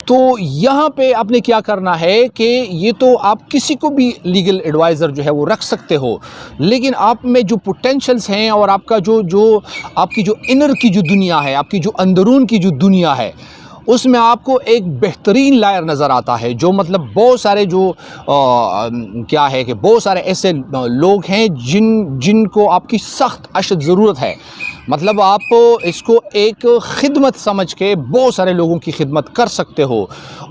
تو یہاں پہ آپ نے کیا کرنا ہے کہ یہ تو آپ کسی کو بھی لیگل ایڈوائزر جو ہے وہ رکھ سکتے ہو، لیکن آپ میں جو پوٹینشلز ہیں اور آپ کا جو آپ کی جو انر کی جو دنیا ہے، آپ کی جو اندرون کی جو دنیا ہے، اس میں آپ کو ایک بہترین لائر نظر آتا ہے، جو مطلب بہت سارے کیا ہے کہ بہت سارے ایسے لوگ ہیں جن کو آپ کی سخت اشد ضرورت ہے۔ مطلب آپ اس کو ایک خدمت سمجھ کے بہت سارے لوگوں کی خدمت کر سکتے ہو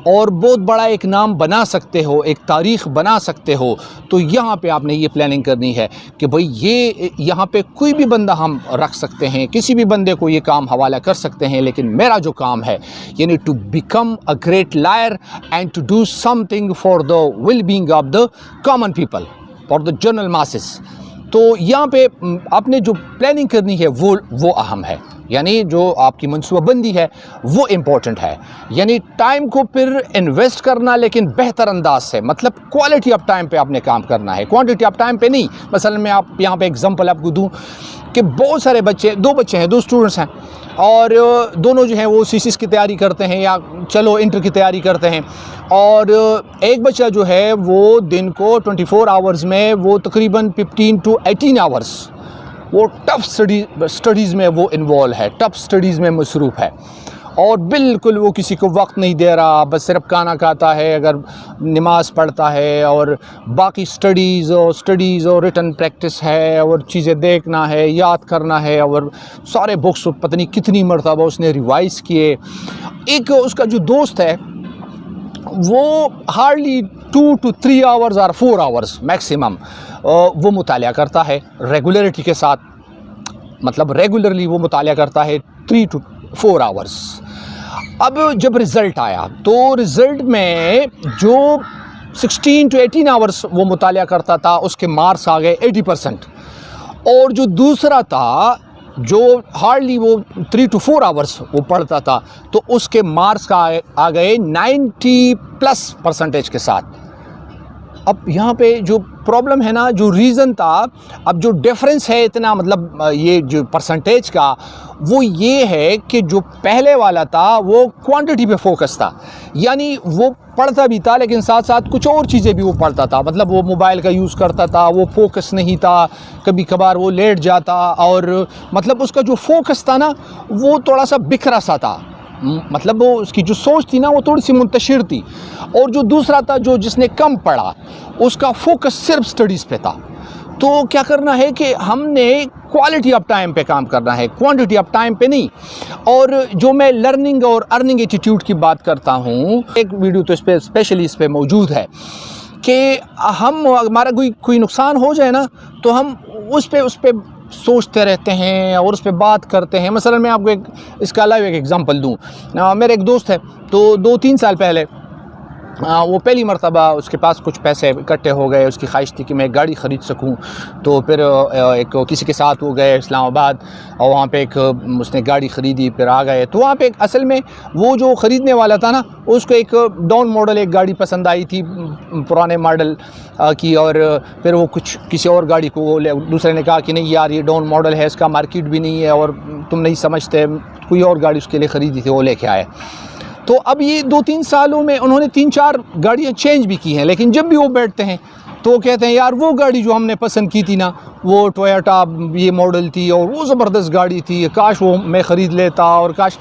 اور بہت بڑا ایک نام بنا سکتے ہو، ایک تاریخ بنا سکتے ہو۔ تو یہاں پہ آپ نے یہ پلاننگ کرنی ہے کہ بھئی یہ یہاں پہ کوئی بھی بندہ ہم رکھ سکتے ہیں، کسی بھی بندے کو یہ کام حوالہ کر سکتے ہیں، لیکن میرا جو کام ہے یعنی to become a great lawyer and to do something for the well being of the common people, for the general masses. تو یہاں پہ آپ نے جو پلاننگ کرنی ہے وہ اہم ہے، یعنی جو آپ کی منصوبہ بندی ہے وہ امپورٹنٹ ہے، یعنی ٹائم کو پھر انویسٹ کرنا لیکن بہتر انداز سے، مطلب کوالٹی آف ٹائم پہ آپ نے کام کرنا ہے، کوانٹٹی آف ٹائم پہ نہیں۔ مثلا میں آپ یہاں پہ ایگزامپل آپ کو دوں کہ بہت سارے دو بچے ہیں، دو اسٹوڈنٹس ہیں، اور دونوں جو ہیں وہ CCS کی تیاری کرتے ہیں یا چلو انٹر کی تیاری کرتے ہیں، اور ایک بچہ جو ہے وہ دن کو 24 آورز میں وہ تقریباً 15 to 18 آورز وہ ٹف سٹڈیز میں وہ انوالو ہے، ٹف سٹڈیز میں مصروف ہے، اور بالکل وہ کسی کو وقت نہیں دے رہا، بس صرف کھانا کھاتا ہے، اگر نماز پڑھتا ہے، اور باقی سٹڈیز اور ریٹن پریکٹس ہے، اور چیزیں دیکھنا ہے، یاد کرنا ہے، اور سارے بکس پتہ نہیں کتنی مرتبہ اس نے ریوائز کیے۔ ایک اس کا جو دوست ہے وہ ہارڈلی 2 to 3 آورز اور 4 آورز میکسیمم وہ مطالعہ کرتا ہے ریگولیرٹی کے ساتھ، مطلب ریگولرلی وہ مطالعہ کرتا ہے 3 to 4 آورز۔ اب جب رزلٹ آیا تو رزلٹ میں جو 16 to 18 آورز وہ مطالعہ کرتا تھا اس کے مارکس آ گئے 80%، اور جو دوسرا تھا جو ہارڈلی وہ 3 to 4 آورز وہ پڑھتا تھا تو اس کے مارکس آ گئے 90+% کے ساتھ۔ اب یہاں پہ جو پرابلم ہے نا، جو ریزن تھا، اب جو ڈیفرنس ہے اتنا، مطلب یہ جو پرسنٹیج کا، وہ یہ ہے کہ جو پہلے والا تھا وہ کوانٹٹی پہ فوکس تھا، یعنی وہ پڑھتا بھی تھا لیکن ساتھ ساتھ کچھ اور چیزیں بھی وہ پڑھتا تھا، مطلب وہ موبائل کا یوز کرتا تھا، وہ فوکس نہیں تھا، کبھی کبھار وہ لیٹ جاتا، اور مطلب اس کا جو فوکس تھا نا وہ تھوڑا سا بکھرا سا تھا، مطلب وہ اس کی جو سوچ تھی نا وہ تھوڑی سی منتشر تھی۔ اور جو دوسرا تھا جس نے کم پڑھا، اس کا فوکس صرف سٹڈیز پہ تھا۔ تو کیا کرنا ہے کہ ہم نے کوالٹی آف ٹائم پہ کام کرنا ہے، کوانٹٹی آف ٹائم پہ نہیں۔ اور جو میں لرننگ اور ارننگ ایٹیٹیوڈ کی بات کرتا ہوں، ایک ویڈیو تو اس پہ اسپیشلی اس پہ موجود ہے کہ ہمارا کوئی نقصان ہو جائے نا تو ہم اس پہ سوچتے رہتے ہیں اور اس پہ بات کرتے ہیں۔ مثلا میں آپ کو اس کا الگ ایک ایگزامپل دوں، میرا ایک دوست ہے، تو 2-3 سال پہلے وہ پہلی مرتبہ اس کے پاس کچھ پیسے اکٹھے ہو گئے، اس کی خواہش تھی کہ میں گاڑی خرید سکوں، تو پھر کسی کے ساتھ وہ گئے اسلام آباد، اور وہاں پہ اس نے گاڑی خریدی، پھر آ گئے۔ تو وہاں پہ اصل میں وہ جو خریدنے والا تھا نا، اس کو ایک ڈاؤن ماڈل ایک گاڑی پسند آئی تھی پرانے ماڈل کی، اور پھر وہ کسی اور گاڑی کو دوسرے نے کہا کہ نہیں یار یہ ڈاؤن ماڈل ہے، اس کا مارکیٹ بھی نہیں ہے اور تم نہیں سمجھتے، کوئی اور گاڑی اس کے لیے خریدی تھی وہ لے کے آئے۔ تو اب یہ 2-3 سالوں میں انہوں نے 3-4 گاڑیاں چینج بھی کی ہیں، لیکن جب بھی وہ بیٹھتے ہیں تو وہ کہتے ہیں یار وہ گاڑی جو ہم نے پسند کی تھی نا، وہ ٹویوٹا یہ ماڈل تھی اور وہ زبردست گاڑی تھی، کاش وہ میں خرید لیتا، اور کاش